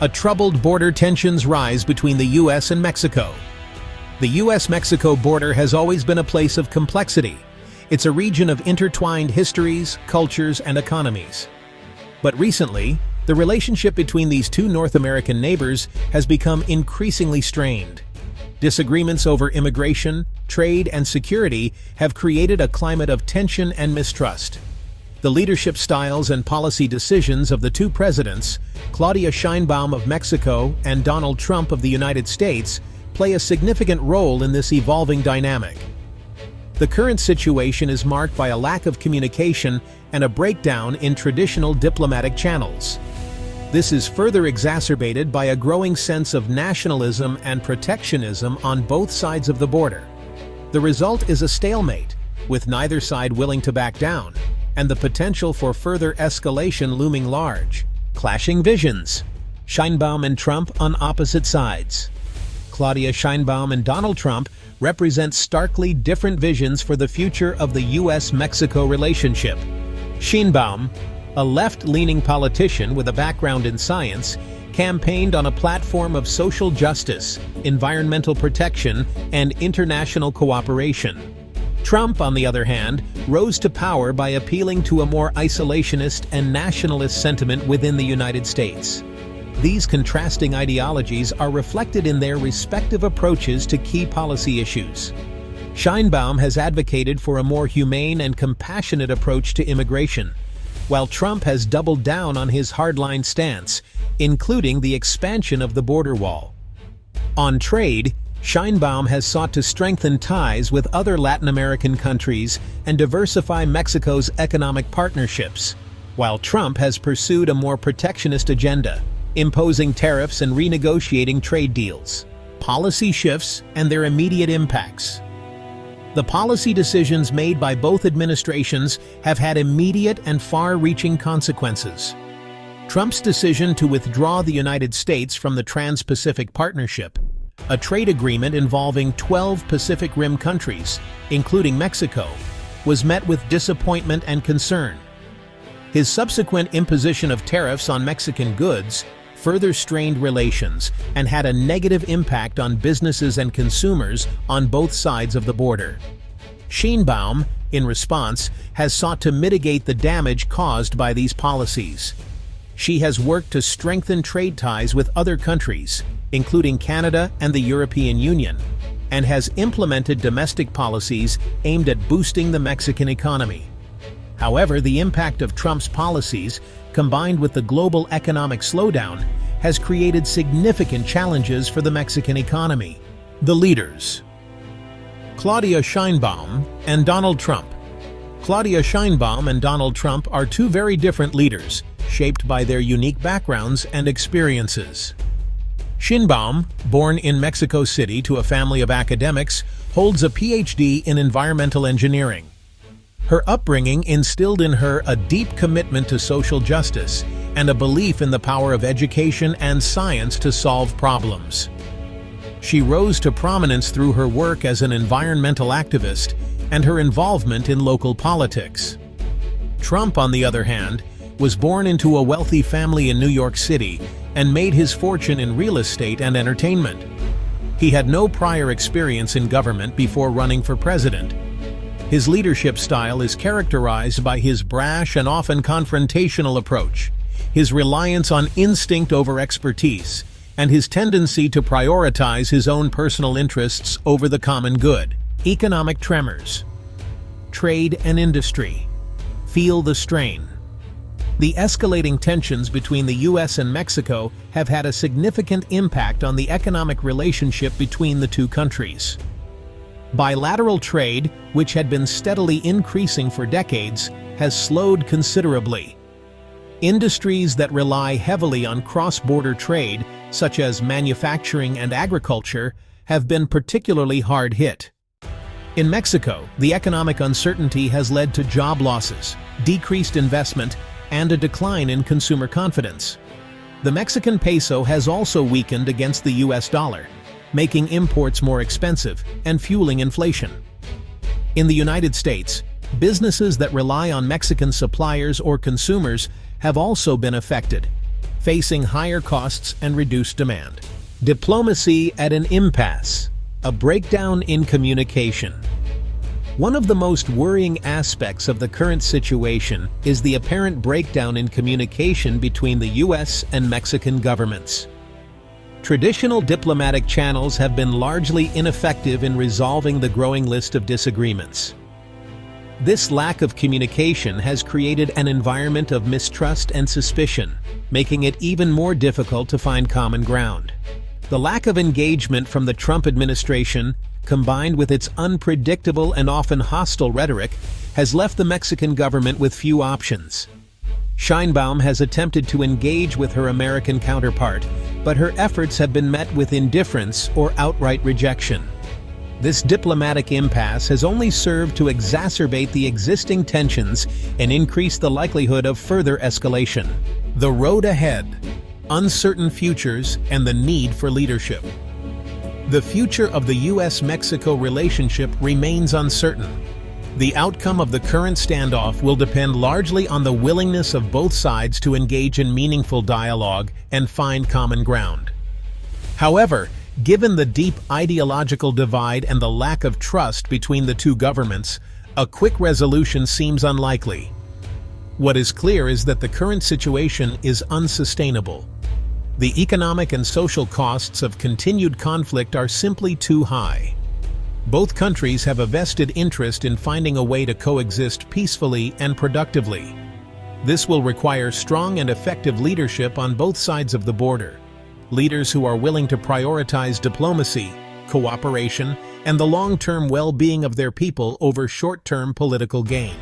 A troubled border tensions rise between the U.S. and Mexico. The U.S.-Mexico border has always been a place of complexity. It's a region of intertwined histories, cultures, and economies. But recently, the relationship between these two North American neighbors has become increasingly strained. Disagreements over immigration, trade, and security have created a climate of tension and mistrust. The leadership styles and policy decisions of the two presidents, Claudia Sheinbaum of Mexico and Donald Trump of the United States, play a significant role in this evolving dynamic. The current situation is marked by a lack of communication and a breakdown in traditional diplomatic channels. This is further exacerbated by a growing sense of nationalism and protectionism on both sides of the border. The result is a stalemate, with neither side willing to back down, and the potential for further escalation looming large. Clashing visions. Sheinbaum and Trump on opposite sides. Claudia Sheinbaum and Donald Trump represent starkly different visions for the future of the U.S.-Mexico relationship. Sheinbaum, a left-leaning politician with a background in science, campaigned on a platform of social justice, environmental protection, and international cooperation. Trump, on the other hand, rose to power by appealing to a more isolationist and nationalist sentiment within the United States. These contrasting ideologies are reflected in their respective approaches to key policy issues. Sheinbaum has advocated for a more humane and compassionate approach to immigration, while Trump has doubled down on his hardline stance, including the expansion of the border wall. On trade, Sheinbaum has sought to strengthen ties with other Latin American countries and diversify Mexico's economic partnerships, while Trump has pursued a more protectionist agenda, imposing tariffs and renegotiating trade deals. Policy shifts and their immediate impacts. The policy decisions made by both administrations have had immediate and far-reaching consequences. Trump's decision to withdraw the United States from the Trans-Pacific Partnership, a trade agreement involving 12 Pacific Rim countries, including Mexico, was met with disappointment and concern. His subsequent imposition of tariffs on Mexican goods further strained relations and had a negative impact on businesses and consumers on both sides of the border. Sheinbaum, in response, has sought to mitigate the damage caused by these policies. She has worked to strengthen trade ties with other countries, including Canada and the European Union, and has implemented domestic policies aimed at boosting the Mexican economy. However, the impact of Trump's policies, combined with the global economic slowdown, has created significant challenges for the Mexican economy. The leaders. Claudia Sheinbaum and Donald Trump. Claudia Sheinbaum and Donald Trump are two very different leaders, shaped by their unique backgrounds and experiences. Sheinbaum, born in Mexico City to a family of academics, holds a PhD in environmental engineering. Her upbringing instilled in her a deep commitment to social justice and a belief in the power of education and science to solve problems. She rose to prominence through her work as an environmental activist and her involvement in local politics. Trump, on the other hand, was born into a wealthy family in New York City and made his fortune in real estate and entertainment. He had no prior experience in government before running for president. His leadership style is characterized by his brash and often confrontational approach, his reliance on instinct over expertise, and his tendency to prioritize his own personal interests over the common good. Economic tremors. Trade and industry. Feel the strain. The escalating tensions between the U.S. and Mexico have had a significant impact on the economic relationship between the two countries. Bilateral trade, which had been steadily increasing for decades, has slowed considerably. Industries that rely heavily on cross-border trade, such as manufacturing and agriculture, have been particularly hard hit. In Mexico, the economic uncertainty has led to job losses, decreased investment, and a decline in consumer confidence. The Mexican peso has also weakened against the U.S. dollar, making imports more expensive and fueling inflation. In the United States, businesses that rely on Mexican suppliers or consumers have also been affected, facing higher costs and reduced demand. Diplomacy at an impasse, a breakdown in communication. One of the most worrying aspects of the current situation is the apparent breakdown in communication between the U.S. and Mexican governments. Traditional diplomatic channels have been largely ineffective in resolving the growing list of disagreements. This lack of communication has created an environment of mistrust and suspicion, making it even more difficult to find common ground. The lack of engagement from the Trump administration, combined with its unpredictable and often hostile rhetoric, has left the Mexican government with few options. Sheinbaum has attempted to engage with her American counterpart, but her efforts have been met with indifference or outright rejection. This diplomatic impasse has only served to exacerbate the existing tensions and increase the likelihood of further escalation. The road ahead, uncertain futures, and the need for leadership. The future of the U.S. Mexico relationship remains uncertain. The outcome of the current standoff will depend largely on the willingness of both sides to engage in meaningful dialogue and find common ground. However, given the deep ideological divide and the lack of trust between the two governments, a quick resolution seems unlikely. What is clear is that the current situation is unsustainable. The economic and social costs of continued conflict are simply too high. Both countries have a vested interest in finding a way to coexist peacefully and productively. This will require strong and effective leadership on both sides of the border. Leaders who are willing to prioritize diplomacy, cooperation, and the long-term well-being of their people over short-term political gain.